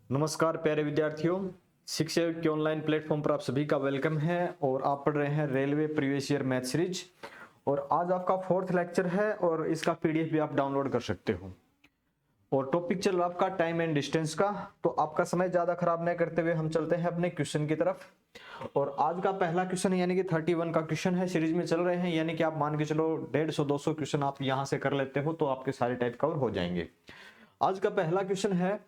नमस्कार प्यारे विद्यार्थियों, शिक्षा के ऑनलाइन प्लेटफॉर्म पर आप सभी का वेलकम है। और आप पढ़ रहे हैं railway previous year math series. और आज आपका 4th लेक्चर है और इसका पीडीएफ भी आप डाउनलोड कर सकते हो। और टॉपिक चल रहा आपका टाइम एंड डिस्टेंस का। तो आपका समय ज्यादा खराब नहीं करते हुए हम चलते हैं अपने क्वेश्चन की तरफ। और आज का पहला क्वेश्चन यानी कि 31 का क्वेश्चन है, सीरीज में चल रहे हैं, यानी कि आप मान के चलो 150-200 क्वेश्चन आप यहां से कर लेते हो तो आपके सारे टाइप कवर हो जाएंगे। आज का पहला क्वेश्चन है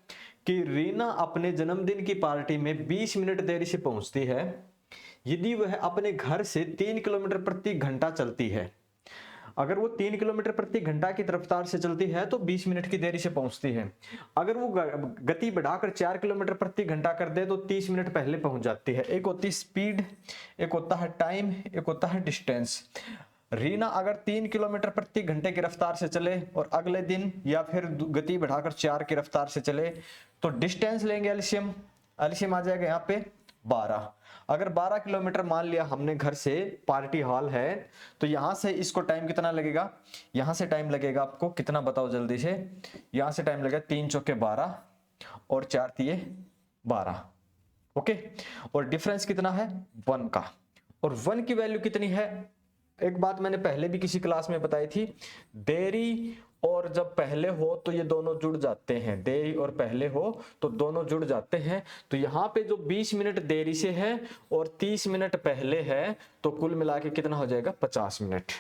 कि रीना अपने जन्मदिन की पार्टी में 20 मिनट देरी से पहुंचती है यदि वह अपने घर से 3 किलोमीटर प्रति घंटा चलती है। अगर वो 3 किलोमीटर प्रति घंटा की रफ्तार से चलती है तो 20 मिनट की देरी से पहुंचती है। अगर वो गति बढ़ाकर 4 किलोमीटर प्रति घंटा कर दे तो 30 मिनट पहले पहुंच जाती है। एक होती है स्पीड, एक होता है टाइम, एक होता है डिस्टेंस। रीना अगर 3 किलोमीटर प्रति घंटे की रफ्तार से चले और अगले दिन या फिर गति बढ़ाकर 4 की रफ्तार से चले तो डिस्टेंस लेंगे एलसीएम। एलसीएम आ जाएगा यहाँ पे 12। अगर 12 किलोमीटर मान लिया हमने, घर से पार्टी हॉल है, तो यहां से इसको टाइम कितना लगेगा? यहां से टाइम लगेगा आपको कितना बताओ जल्दी से। यहां से टाइम लगेगा 3 चौके 12 और 4 तिये 12। ओके, और डिफरेंस कितना है? 1 का। और 1 की वैल्यू कितनी है? एक बात मैंने पहले भी किसी क्लास में बताई थी, देरी और जब पहले हो तो ये दोनों जुड़ जाते हैं। देरी और पहले हो तो दोनों जुड़ जाते हैं। तो यहाँ पे जो 20 मिनट देरी से है और 30 मिनट पहले है तो कुल मिला के कितना हो जाएगा? 50 मिनट।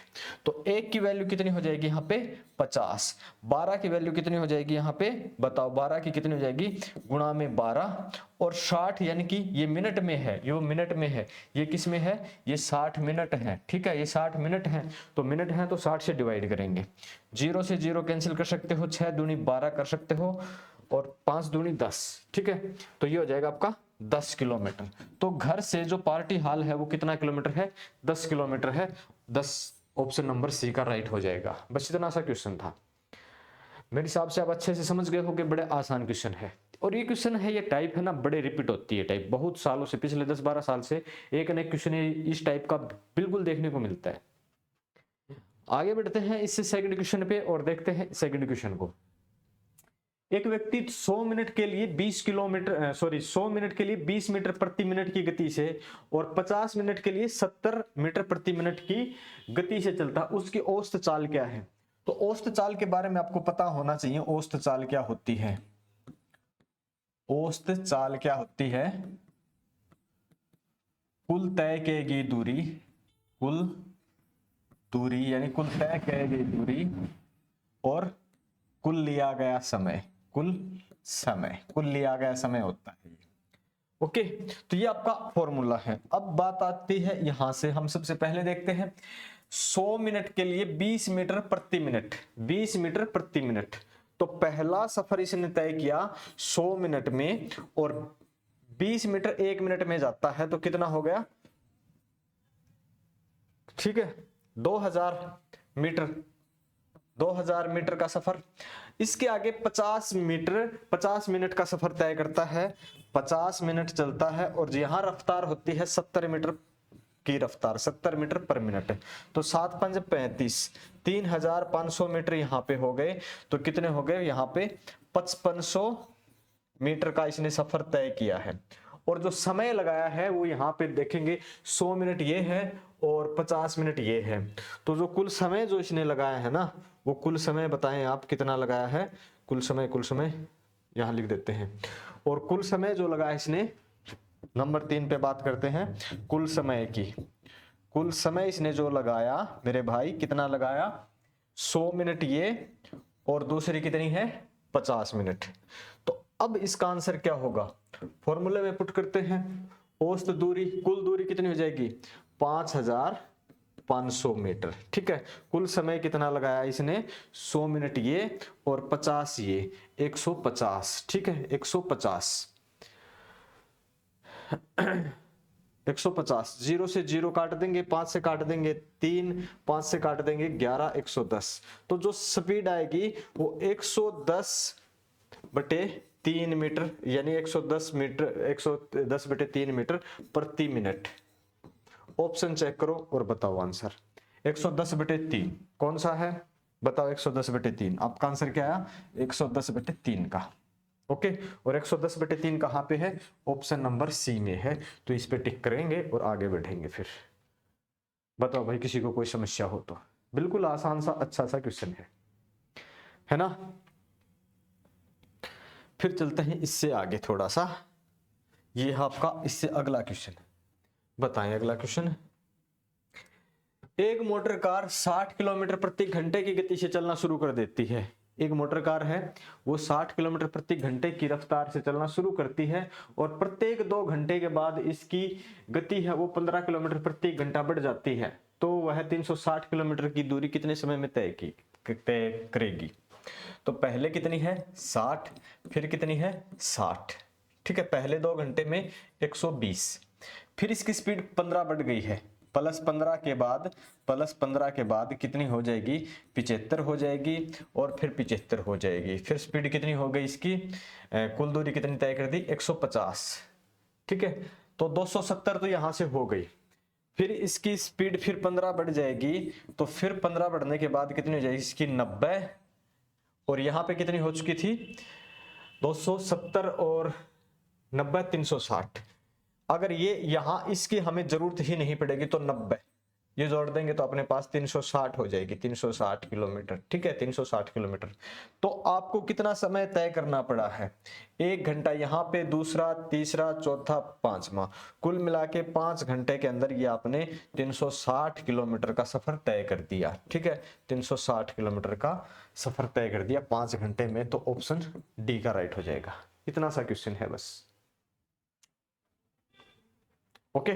तो 1 की वैल्यू कितनी हो जाएगी यहाँ पे? 50। 12 की वैल्यू कितनी हो जाएगी यहाँ पे? बताओ 12 की कितनी हो जाएगी? गुणा में 12 और 60, यानी कि ये मिनट में है, ये मिनट में है, ये किस में है? ये 60 मिनट है। ठीक है, ये 60 मिनट है तो मिनट है तो 60 से डिवाइड करेंगे। 0 से 0 कैंसिल कर सकते हो, 6 दूनी 12 कर सकते हो और 5 दूनी 10। ठीक है, तो ये हो जाएगा आपका 10 किलोमीटर। तो घर से जो पार्टी हॉल है वो कितना किलोमीटर है? 10 किलोमीटर है। 10 ऑप्शन नंबर सी का राइट हो जाएगा। बस इतना सा क्वेश्चन था। मेरे हिसाब से आप अच्छे से समझ गए हो कि बड़े आसान क्वेश्चन है। और ये क्वेश्चन है, ये टाइप है ना, बड़े रिपीट होती है टाइप, बहुत सालों से, पिछले 10-12 साल से एक न एक क्वेश्चन इस टाइप का बिल्कुल देखने को मिलता है। आगे बढ़ते हैं इससे सेकंड क्वेश्चन पे और देखते हैं सेकंड क्वेश्चन को। एक व्यक्ति 100 मिनट के लिए 100 मिनट के लिए 20 मीटर प्रति मिनट की गति से और 50 मिनट के लिए 70 मीटर प्रति मिनट की गति से चलता, उसकी औसत चाल क्या है? तो औसत चाल के बारे में आपको पता होना चाहिए। औसत चाल क्या होती है? औसत चाल क्या होती है? कुल तय की गई दूरी, कुल दूरी यानी कुल तय की गई दूरी और कुल लिया गया समय, कुल लिया गया समय होता है। ओके, तो ये आपका फॉर्मूला है। अब बात आती है यहां से, हम सबसे पहले देखते हैं 100 मिनट के लिए 20 मीटर प्रति मिनट, 20 मीटर प्रति मिनट। तो पहला सफर इसने तय किया 100 मिनट में और 20 मीटर 1 मिनट में जाता है तो कितना हो गया? ठीक है, 2000 मीटर का सफर। इसके आगे 50 मिनट का सफर तय करता है, 50 मिनट चलता है और यहां रफ्तार होती है 70 मीटर की रफ्तार, 70 मीटर पर मिनट। तो 7 5 35, 3500 मीटर यहाँ पे हो गए। तो कितने हो गए यहाँ पे? 5500 मीटर का इसने सफर तय किया है। और जो समय लगाया है वो यहाँ पे देखेंगे 100 मिनट ये है और 50 मिनट ये है। तो जो कुल समय जो इसने लगाया है ना, वो कुल समय बताएं आप कितना लगाया है? कुल समय यहां लिख देते हैं। और कुल समय जो लगाया इसने, नंबर 3 पे बात करते हैं कुल समय की। कुल समय इसने जो लगाया मेरे भाई, कितना लगाया? 100 मिनट ये और दूसरी कितनी है? 50 मिनट। तो अब इसका आंसर क्या होगा? फॉर्मूले में पुट करते हैं। औसत दूरी, कुल दूरी कितनी हो जाएगी? 5500 मीटर। ठीक है, कुल समय कितना लगाया इसने? 100 मिनट ये और 50 ये, 150। ठीक है, 150 150। 0 से 0 काट देंगे, 5 से काट देंगे 3, 5 से काट देंगे 11, 110। तो जो स्पीड आएगी वो 110 बटे 3 मीटर, यानी 110 मीटर, 110 बटे 3 मीटर प्रति मिनट। ऑप्शन चेक करो और बताओ आंसर। 110 बटे 3 कौन सा है? बताओ। 110 बटे 3 आपका आंसर क्या आया? 110 बटे 3 का। ओके। और 110/3 कहाँ पे है? ऑप्शन नंबर सी में है। तो इस पे टिक करेंगे और आगे बढ़ेंगे। फिर बताओ भाई, किसी को कोई समस्या हो तो। बिल्कुल आसान सा अच्छा सा क्वेश्चन है ना। फिर चलते हैं इससे आगे थोड़ा सा। ये है आपका इससे अगला क्वेश्चन। बताएं अगला क्वेश्चन। एक मोटर कार 60 किलोमीटर प्रति घंटे की गति से चलना शुरू कर देती है। एक मोटर कार है, वो 60 किलोमीटर प्रति घंटे की रफ्तार से चलना शुरू करती है और प्रत्येक 2 घंटे के बाद इसकी गति है वो 15 किलोमीटर प्रति घंटा बढ़ जाती है। तो वह 360 किलोमीटर की दूरी कितने समय में तय करेगी? तो पहले कितनी है? 60, फिर कितनी है? 60। ठीक है, पहले 2 घंटे में 120, फिर इसकी स्पीड 15 बढ़ गई है, प्लस 15 के बाद कितनी हो जाएगी? 75 हो जाएगी, और फिर 75 हो जाएगी। फिर स्पीड कितनी हो गई इसकी? कुल दूरी कितनी तय कर दी? 150। ठीक है, तो 270 तो यहां से हो गई। फिर इसकी स्पीड फिर 15 बढ़ जाएगी, तो फिर 15 बढ़ने के बाद कितनी हो जाएगी इसकी? 90। और यहां पे कितनी हो चुकी थी? 270 और 90 360। अगर ये यहां इसकी हमें जरूरत ही नहीं पड़ेगी तो 90 ये जोड़ देंगे तो अपने पास 360 हो जाएगी। 360 किलोमीटर। ठीक है, 360 किलोमीटर। तो आपको कितना समय तय करना पड़ा है? 1 घंटा यहां पे, दूसरा, तीसरा, चौथा, पांचवा, कुल मिला के 5 घंटे के अंदर ये आपने 360 किलोमीटर का सफर तय कर दिया। ठीक है, 360 किलोमीटर का सफर तय कर दिया 5 घंटे में। तो ऑप्शन डी का राइट हो जाएगा। इतना सा क्वेश्चन है बस। ओके,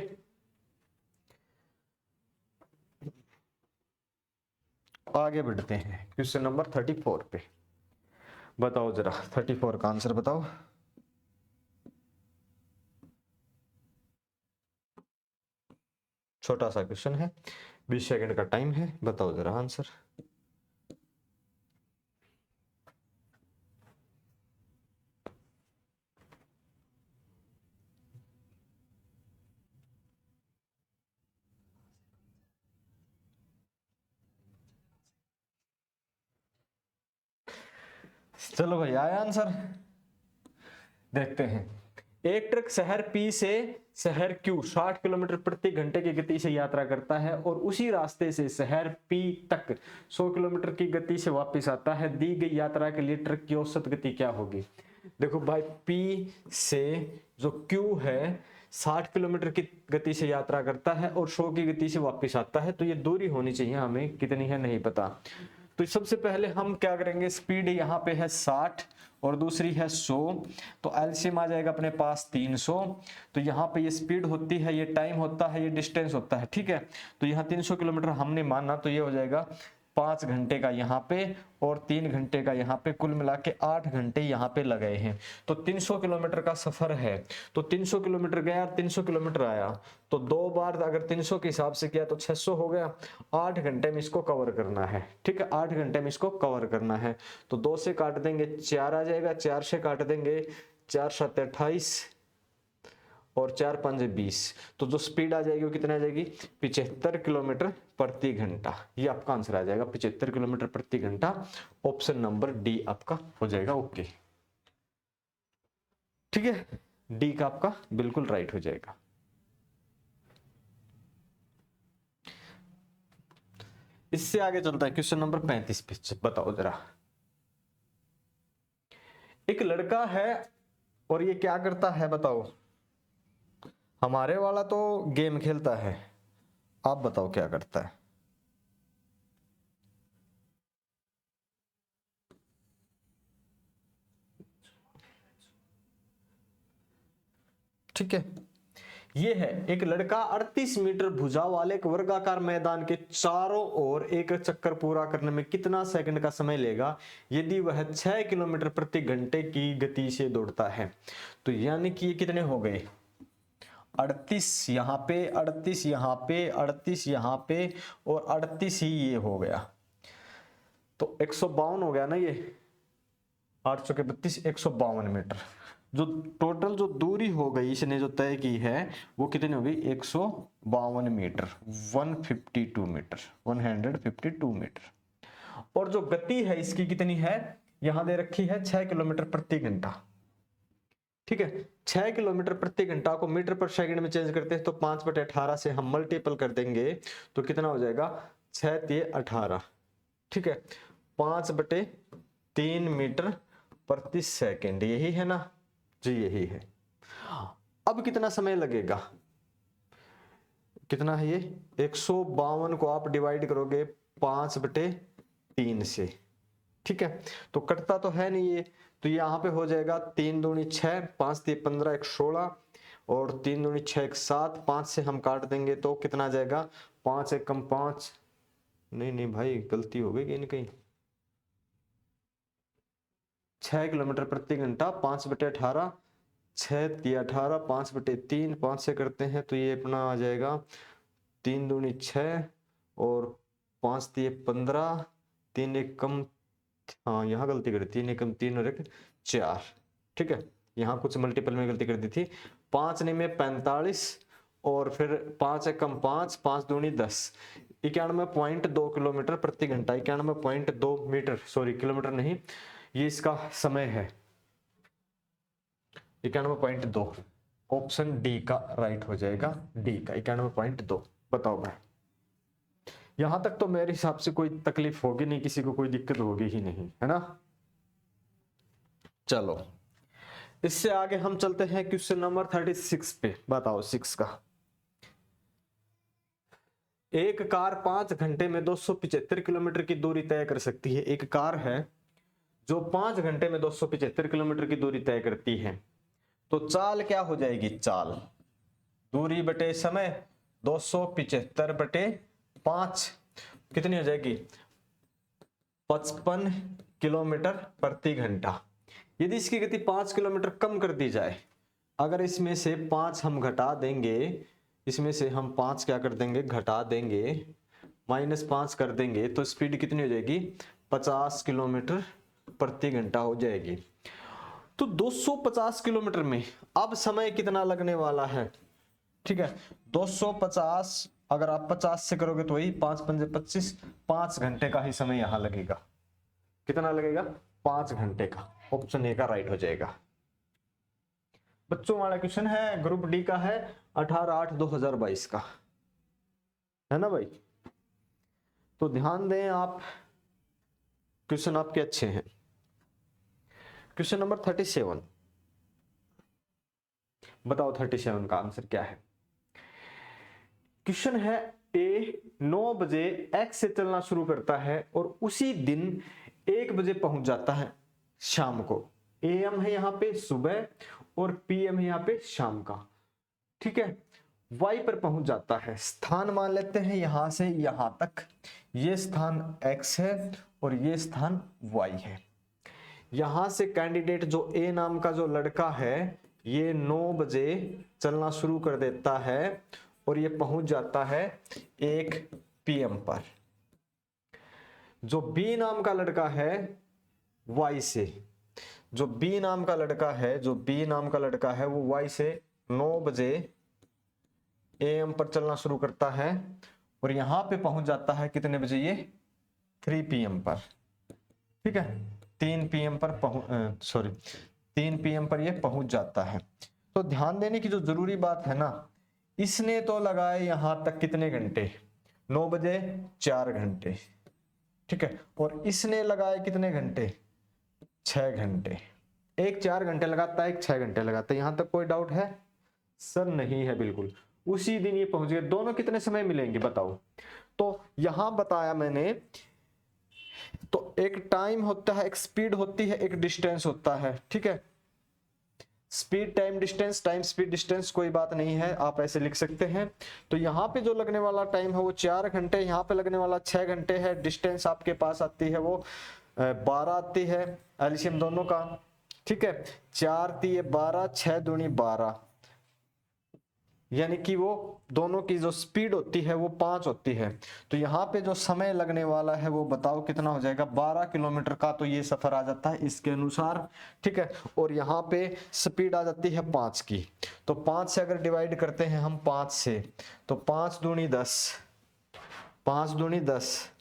आगे बढ़ते हैं क्वेश्चन नंबर 34 पे। बताओ जरा 34 का आंसर बताओ। छोटा सा क्वेश्चन है, 20 सेकंड का टाइम है। बताओ जरा आंसर। चलो भाई, आया आंसर? देखते हैं। एक ट्रक शहर पी से शहर क्यू 60 किलोमीटर प्रति घंटे की गति से यात्रा करता है और उसी रास्ते से शहर पी तक 100 किलोमीटर की गति से वापस आता है। दी गई यात्रा के लिए ट्रक की औसत गति क्या होगी? देखो भाई, पी से जो क्यू है 60 किलोमीटर की गति से यात्रा करता है और 100 की गति से वापस आता है। तो ये दूरी होनी चाहिए, हमें कितनी है नहीं पता। तो सबसे पहले हम क्या करेंगे? स्पीड यहाँ पे है 60 और दूसरी है 100, तो एलसीएम आ जाएगा अपने पास 300। तो यहाँ पे ये स्पीड होती है, ये टाइम होता है, ये डिस्टेंस होता है। ठीक है, तो यहाँ 300 किलोमीटर हमने माना, तो ये हो जाएगा 5 घंटे का यहाँ पे और 3 घंटे का यहाँ पे, कुल मिला के 8 घंटे यहाँ पे लगाए हैं। तो 300 किलोमीटर का सफर है, तो 300 किलोमीटर गया, 300 किलोमीटर आया, तो 2 बार अगर 300 के हिसाब से किया तो 600 हो गया। 8 घंटे में इसको कवर करना है। ठीक है, 8 घंटे में इसको कवर करना है। तो 2 से काट देंगे 4 आ जाएगा, 4 से काट देंगे 4 7 28 और 4 5 20। तो जो स्पीड आ जाएगी वो कितना आ जाएगी? 75 किलोमीटर प्रति घंटा। ये आपका आंसर आ जाएगा 75 किलोमीटर प्रति घंटा। ऑप्शन नंबर डी आपका हो जाएगा ओके। ठीक है, डी का आपका बिल्कुल राइट हो जाएगा। इससे आगे चलता है क्वेश्चन नंबर 35 पे। बताओ जरा। एक लड़का है और ये क्या करता है बताओ? हमारे वाला तो गेम खेलता है, आप बताओ क्या करता है? ठीक है, ये है एक लड़का 38 मीटर भुजा वाले एक वर्गाकार मैदान के चारों ओर एक चक्कर पूरा करने में कितना सेकंड का समय लेगा यदि वह 6 किलोमीटर प्रति घंटे की गति से दौड़ता है? तो यानी कि ये कितने हो गए? 38 यहाँ पे, 38 यहाँ पे, 38 यहाँ पे और 38 ही ये हो गया, तो 152 हो गया ना ये। 8 चौके 32, 152 मीटर। जो टोटल जो दूरी हो गई इसने जो तय की है वो कितनी हो गई? 152 मीटर, 152 मीटर, 152 मीटर। और जो गति है इसकी कितनी है? यहां दे रखी है 6 किलोमीटर प्रति घंटा। ठीक है। 6 किलोमीटर प्रति घंटा को मीटर पर सेकंड में चेंज करते हैं तो 5/18 से हम मल्टीपल कर देंगे तो कितना हो जाएगा, 6×3 = 18। ठीक है, 5/3 मीटर प्रति सेकंड, यही है ना जी, यही है। अब कितना समय लगेगा, कितना है ये, 152 को आप डिवाइड करोगे 5/3 से। ठीक है, तो कटता तो है नहीं ये, तो यहाँ पे हो जाएगा 3 दूनी 6, 5 3 15, 1 16 और 3 दूनी 6 1 7, 5 से हम काट देंगे तो कितना आ जाएगा, 5 1 कम 5, नहीं भाई गलती हो गई कहीं कहीं, 6 किलोमीटर प्रति घंटा 5/18, 6×3 = 18, 5/3, 5 से करते हैं तो ये अपना आ जाएगा 3 दूनी 6 और 5 3 15, 3 1 कम, हाँ यहाँ गलती करी, 3 1 कम 3 और 1 4। ठीक है, यहाँ कुछ मल्टीपल में गलती कर दी थी, 5 9 में 45 और फिर 5 1 कम 5, 5 दूनी 10, 91.2 किलोमीटर प्रति घंटा, 91.2 मीटर, सॉरी किलोमीटर नहीं, ये इसका समय है 91.2। ऑप्शन डी का राइट हो जाएगा, डी का 91.2। बताओ भाई, यहां तक तो मेरे हिसाब से कोई तकलीफ होगी नहीं, किसी को कोई दिक्कत होगी ही नहीं, है ना। चलो इससे आगे हम चलते हैं क्वेश्चन नंबर 36 पे। बताओ 6 का, एक कार 5 घंटे में 275 किलोमीटर की दूरी तय कर सकती है। एक कार है जो 5 घंटे में 275 किलोमीटर की दूरी तय करती है, तो चाल क्या हो जाएगी, चाल दूरी बटे समय 275/5 कितनी हो जाएगी, 55 किलोमीटर प्रति घंटा। यदि इसकी गति 5 किलोमीटर कम कर दी जाए, अगर इसमें से 5 हम घटा देंगे, इसमें से हम 5 क्या कर देंगे, घटा देंगे, -5 कर देंगे तो स्पीड कितनी हो जाएगी, 50 किलोमीटर प्रति घंटा हो जाएगी। तो 250 किलोमीटर में अब समय कितना लगने वाला है, ठीक है, 250 अगर आप 50 से करोगे तो वही 5 5 25, 5 घंटे का ही समय यहां लगेगा। कितना लगेगा, 5 घंटे का। ऑप्शन ए का राइट हो जाएगा। बच्चों वाला क्वेश्चन है, ग्रुप डी का है, 18/8/2022 का, है ना भाई। तो ध्यान दें आप, क्वेश्चन आपके अच्छे हैं। क्वेश्चन नंबर 37, बताओ 37 का आंसर क्या है। क्वेश्चन है, ए 9 बजे एक्स से चलना शुरू करता है और उसी दिन 1 बजे पहुंच जाता है शाम को। एएम है यहाँ पे सुबह और पीएम है यहाँ पे शाम का। ठीक है, वाई पर पहुंच जाता है, स्थान मान लेते हैं यहां से यहां तक, ये स्थान एक्स है और ये स्थान वाई है। यहां से कैंडिडेट जो ए नाम का जो लड़का है, ये 9 बजे चलना शुरू कर देता है और ये पहुंच जाता है 1 PM पर। जो बी नाम का लड़का है वाई से, जो बी नाम का लड़का है, जो बी नाम का लड़का है वो वाई से 9 बजे AM पर चलना शुरू करता है और यहां पे पहुंच जाता है कितने बजे, ये 3 PM पर। ठीक है, 3 PM पर 3 PM पर ये पहुंच जाता है। तो ध्यान देने की जो जरूरी बात है ना, इसने तो लगाए यहां तक कितने घंटे, 9 बजे 4 घंटे। ठीक है, और इसने लगाए कितने घंटे, 6 घंटे। एक 4 घंटे लगाता है, एक 6 घंटे लगाता है। यहां तक कोई डाउट है सर? नहीं है बिल्कुल। उसी दिन ये पहुंच गए। दोनों कितने समय मिलेंगे बताओ। तो यहां बताया मैंने, तो एक टाइम होता है, एक स्पीड होती है, एक डिस्टेंस होता है। ठीक है, speed time distance, time speed distance कोई बात नहीं है, आप ऐसे लिख सकते हैं। तो यहाँ पे जो लगने वाला टाइम है वो 4 घंटे, यहाँ पे लगने वाला 6 घंटे है। डिस्टेंस आपके पास आती है वो 12 आती है, एलसीएम दोनों का। ठीक है, 4 3 12, 6 दूनी 12, यानी कि वो दोनों की जो स्पीड होती है वो 5 होती है। तो यहाँ पे जो समय लगने वाला है वो बताओ कितना हो जाएगा, 12 किलोमीटर का तो ये सफर आ जाता है इसके अनुसार। ठीक है, और यहाँ पे स्पीड आ जाती है 5 की। तो 5 से अगर डिवाइड करते हैं हम 5 से, तो 5 दूनी 10, 5 दूनी 10,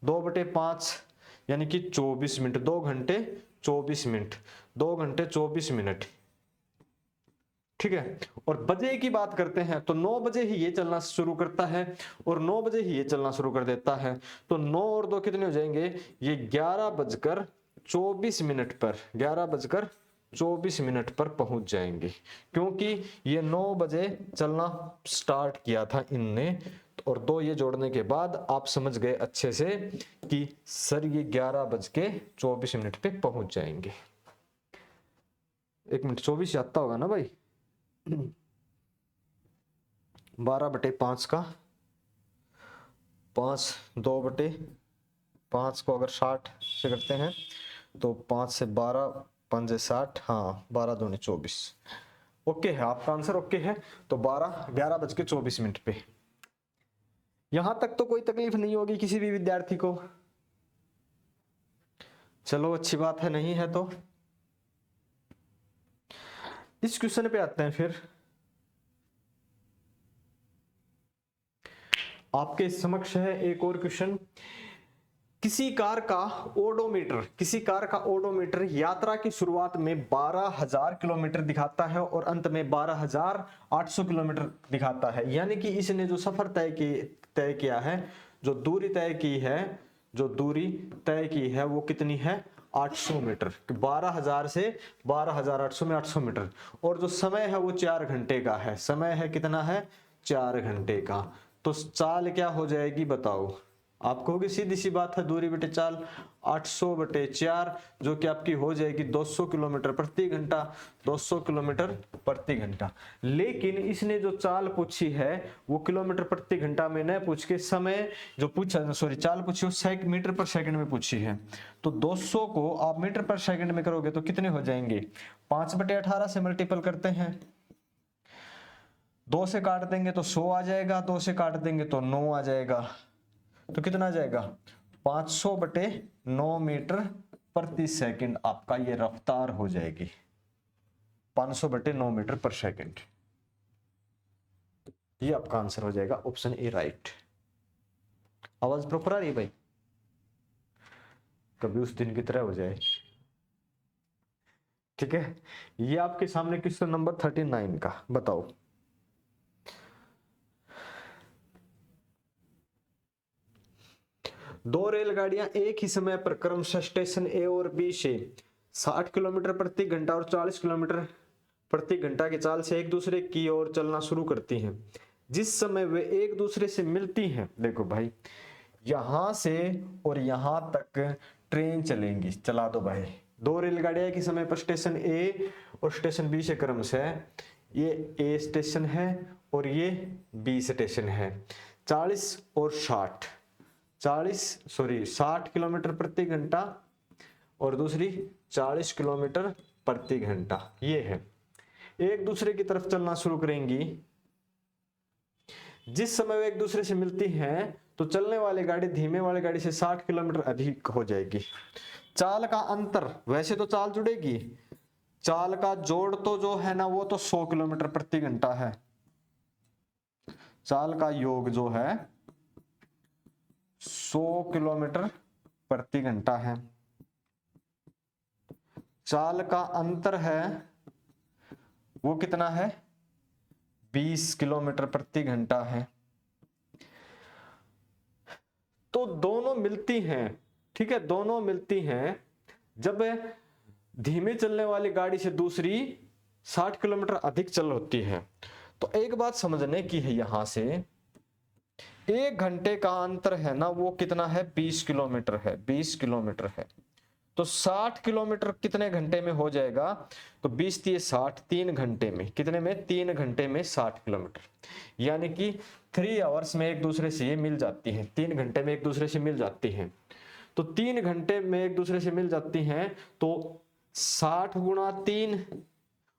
2/5 यानी कि 24 मिनट, 2 घंटे 24 मिनट, 2 घंटे 24 मिनट। ठीक है। और बजे की बात करते हैं तो 9 बजे ही ये चलना शुरू करता है और 9 बजे ही ये चलना शुरू कर देता है। तो 9 और 2 कितने हो जाएंगे, ये 11:24 पर 11:24 पर पहुंच जाएंगे, क्योंकि ये 9 बजे चलना स्टार्ट किया था इनने। और 2 ये जोड़ने के बाद आप समझ गए अच्छे से कि सर ये 11:24 पे पहुंच जाएंगे। 1 मिनट 24 आता होगा ना भाई, 12/5 का 5, 2/5 को अगर 60 से करते हैं तो 5 से 12, 5 से 60, हाँ 12 दूनी 24। ओके है, आपका आंसर ओके है। तो 11:24 पे। यहां तक तो कोई तकलीफ नहीं होगी किसी भी विद्यार्थी को। चलो अच्छी बात है, नहीं है तो इस क्वेश्चन पे आते हैं फिर। आपके समक्ष है एक और क्वेश्चन। किसी कार का ओडोमीटर यात्रा की शुरुआत में 12,000 किलोमीटर दिखाता है और अंत में 12,800 किलोमीटर दिखाता है। यानी कि इसने जो सफर तय किया है, जो दूरी तय की है वो कितनी है, 800 मीटर। 12,000 से 12,800 में 800 मीटर। और जो समय है वो 4 घंटे का है। समय है कितना है, 4 घंटे का। तो चाल क्या हो जाएगी बताओ। आप कहोगे सीधी सी बात है, दूरी बटे चाल 800/4, जो कि आपकी हो जाएगी 200 किलोमीटर प्रति घंटा। 200 किलोमीटर प्रति घंटा। लेकिन इसने जो चाल पूछी है वो किलोमीटर प्रति घंटा में न पूछ के समय जो पूछा, सॉरी चाल पूछी वो मीटर पर सेकंड में पूछी है। तो 200 को आप मीटर पर सेकंड में करोगे तो कितने हो जाएंगे, 5/18 से मल्टीपल करते हैं। 2 से काट देंगे तो 100 आ जाएगा, 2 से काट देंगे तो 9 आ जाएगा। तो कितना आ जाएगा, 500/9 मीटर प्रति सेकंड आपका ये रफ्तार हो जाएगी। 500/9 मीटर पर सेकंड, ये आपका आंसर हो जाएगा ऑप्शन ए राइट। आवाज प्रॉपर आ रही है भाई, कभी उस दिन की तरह हो जाए। ठीक है, ये आपके सामने क्वेश्चन नंबर 39 का बताओ। दो रेलगाड़ियां एक ही समय पर क्रमशः स्टेशन ए और बी से 60 किलोमीटर प्रति घंटा और 40 किलोमीटर प्रति घंटा की चाल से एक दूसरे की ओर चलना शुरू करती हैं। जिस समय वे एक दूसरे से मिलती हैं, देखो भाई यहां से और यहां तक ट्रेन चलेंगी, चला दो भाई। दो रेलगाड़ियां एक ही समय पर स्टेशन ए और स्टेशन बी से क्रमशः, ये ए स्टेशन है और ये बी स्टेशन है। 40 और 60 किलोमीटर प्रति घंटा और दूसरी 40 किलोमीटर प्रति घंटा, ये है। एक दूसरे की तरफ चलना शुरू करेंगी। जिस समय वे एक दूसरे से मिलती हैं तो चलने वाली गाड़ी धीमे वाली गाड़ी से 60 किलोमीटर अधिक हो जाएगी। चाल का अंतर, वैसे तो चाल जुड़ेगी, चाल का जोड़ तो जो है ना वो तो 100 किलोमीटर प्रति घंटा है। चाल का योग जो है 100 किलोमीटर प्रति घंटा है। चाल का अंतर है वो कितना है, 20 किलोमीटर प्रति घंटा है। तो दोनों मिलती हैं, ठीक है, दोनों मिलती हैं। जब धीमे चलने वाली गाड़ी से दूसरी 60 किलोमीटर अधिक चल होती है। तो एक बात समझने की है, यहां से 1 घंटे का अंतर है ना वो कितना है, 20 किलोमीटर है। 20 किलोमीटर है तो 60 किलोमीटर कितने घंटे में हो जाएगा, तो 20 × 60, 3 घंटे में। कितने में, 3 घंटे में 60 किलोमीटर। यानी कि 3 आवर्स में एक दूसरे से ये मिल जाती हैं, 3 घंटे में एक दूसरे से मिल जाती हैं। तो 3 घंटे में एक दूसरे से मिल जाती हैं तो 60 × 3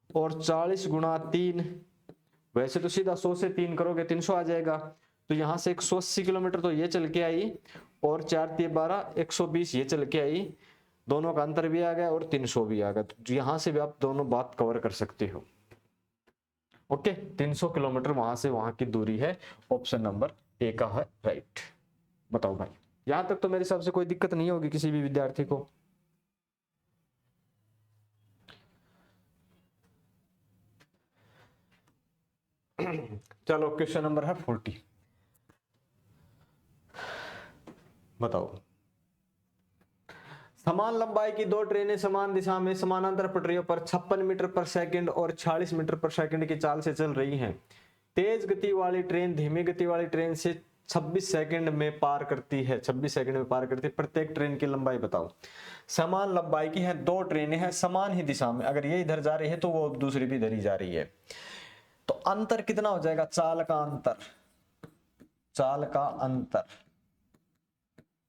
और 40 × 3, वैसे तो सीधा 100 से 3 करोगे 300 आ जाएगा। तो यहां से 180 किलोमीटर तो ये चल के आई और 4 × 12 120 ये चल के आई, दोनों का अंतर भी आ गया और 300 भी आ गया। तो यहां से भी आप दोनों बात कवर कर सकते हो। ओके, 300 किलोमीटर वहां से वहां की दूरी है। ऑप्शन नंबर ए का है राइट। बताओ भाई, यहां तक तो मेरे हिसाब से कोई दिक्कत नहीं होगी किसी भी विद्यार्थी को। चलो क्वेश्चन नंबर है 40। बताओ, समान लंबाई की दो ट्रेनें समान दिशा में समानांतर पटरियों पर 56 मीटर पर सेकंड और 40 मीटर पर सेकंड की चाल से चल रही हैं। तेज गति वाली ट्रेन धीमी गति वाली ट्रेन से 26 सेकंड में पार करती है। 26 सेकंड में पार करती है। प्रत्येक ट्रेन की लंबाई बताओ। समान लंबाई की है, दो ट्रेनें हैं समान ही दिशा में, अगर ये इधर जा रही है तो वो दूसरी भी इधर ही जा रही है, तो अंतर कितना हो जाएगा? चाल का अंतर, चाल का अंतर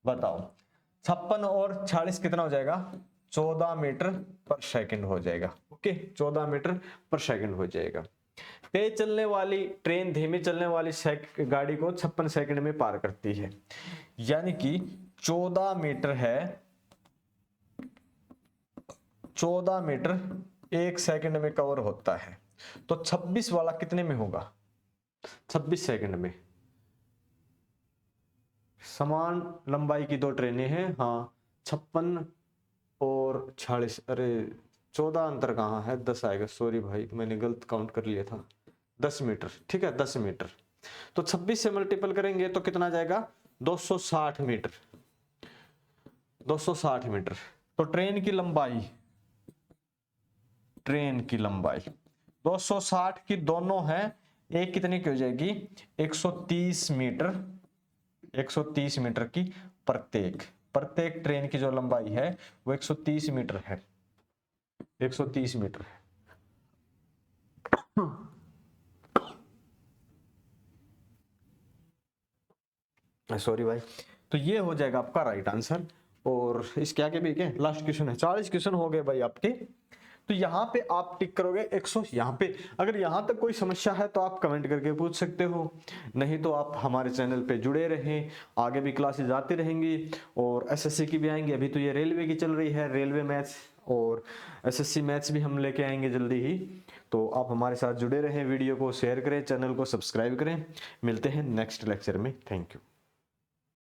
बताओ। 56 और 40 कितना हो जाएगा? 14 मीटर पर सेकंड हो जाएगा। ओके, 14 मीटर पर सेकंड हो जाएगा। तेज चलने वाली ट्रेन धीमी चलने वाली गाड़ी को 56 सेकंड में पार करती है, यानी कि 14 मीटर है, 14 मीटर एक सेकंड में कवर होता है, तो 26 वाला कितने में होगा? 26 सेकंड में। समान लंबाई की दो ट्रेनें हैं, हाँ, 56 और 40, अरे 14 अंतर कहाँ है? 10 आएगा, सॉरी भाई मैंने गलत काउंट कर लिया था। 10 मीटर, ठीक है, 10 मीटर। तो 26 से मल्टीपल करेंगे तो कितना जाएगा? 260 मीटर, 260 मीटर। तो ट्रेन की लंबाई, ट्रेन की लंबाई 260 की दोनों है, एक कितने की हो जाएगी? 130 मीटर, 130 मीटर की प्रत्येक, प्रत्येक ट्रेन की जो लंबाई है वो 130 मीटर है, 130 मीटर है। सॉरी भाई, तो ये हो जाएगा आपका राइट आंसर। और इसके आगे भी क्या लास्ट क्वेश्चन है, 40 क्वेश्चन हो गए भाई आपके। तो यहाँ पे आप टिक करोगे 100। यहाँ पे अगर यहाँ तक कोई समस्या है तो आप कमेंट करके पूछ सकते हो, नहीं तो आप हमारे चैनल पे जुड़े रहें, आगे भी क्लासेस आती रहेंगी और एसएससी की भी आएंगी। अभी तो ये रेलवे की चल रही है, रेलवे मैथ्स और एसएससी मैथ्स भी हम लेके आएंगे जल्दी ही। तो आप हमारे साथ जुड़े रहें, वीडियो को शेयर करें, चैनल को सब्सक्राइब करें। मिलते हैं नेक्स्ट लेक्चर में। Thank you.